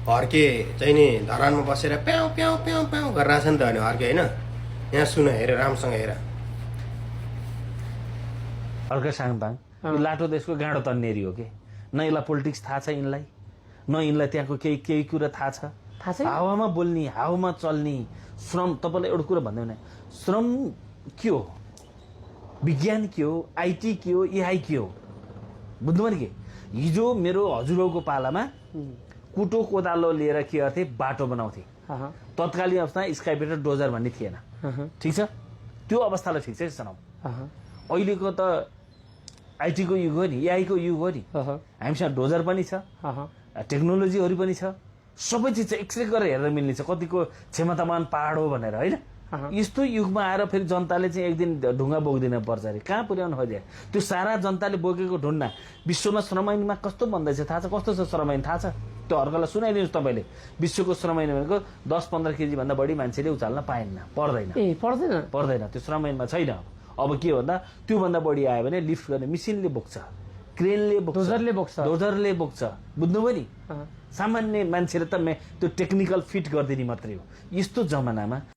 हर्के चाहिँ नि धरानमा बसेर प्याउ प्याउ प्याउ प्याउ गरिरहेछ नि त अनि हर्के होइन। यहाँ सुन हेर राम्रोसँग हेर। हर्के साङपाङ यो लाटो देशको गाँडो तन्नेरी हो कि न यसलाई पोलिटिक्स थाहा छ यिनलाई, न यिनलाई त्यहाँको केही कुरा थाहा छ। हावामा बोल्ने, हावामा चल्ने श्रम। तपाईँलाई एउटा कुरा भन्दै भने श्रम के हो, विज्ञान के हो, आइटी के हो, एआई के हो, बुझ्नुभयो नि? के हिजो मेरो हजुरबाउको पालामा कुटो कोदालो लिएर के गर्थे, बाटो बनाउँथे। तत्कालीन अवस्था स्काइपेटर डोजर भन्ने थिएन। ठिक छ, त्यो अवस्थालाई ठिक छ सुनाऊ। अहिलेको त आइटीको युग हो नि, एआईको युग हो नि। हामीसँग डोजर पनि छ, टेक्नोलोजीहरू पनि छ, सबै चिज चाहिँ एक्सरे गरेर हेरेर मिल्ने छ कतिको क्षमतामान पहाड हो भनेर, होइन? यस्तो युगमा आएर फेरि जनताले चाहिँ एक दिन ढुङ्गा बोक्दिन पर्छ अरे, कहाँ पुर्याउनु खोजे? त्यो सारा जनताले बोकेको ढुङ्गा विश्वमा श्रम ऐनमा कस्तो भन्दैछ थाहा छ? कस्तो छ श्रम ऐन थाहा छ? त्यो हर्कलाई सुनाइदिनुहोस् तपाईँले। विश्वको श्रम ऐन भनेको 10-15 केजी भन्दा बढी मान्छेले उचाल्न पाएन, पर्दैन। पर्दैन, त्यो श्रम ऐनमा छैन। अब के भन्दा त्योभन्दा बढी आयो भने लिफ्ट गर्ने मेसिनले बोक्छ, क्रेनले बोक्छ, डोजरले बोक्छ, बुझ्नुभयो नि? सामान्य मान्छेले त त्यो टेक्निकल फिट गरिदिने मात्रै हो। यस्तो जमानामा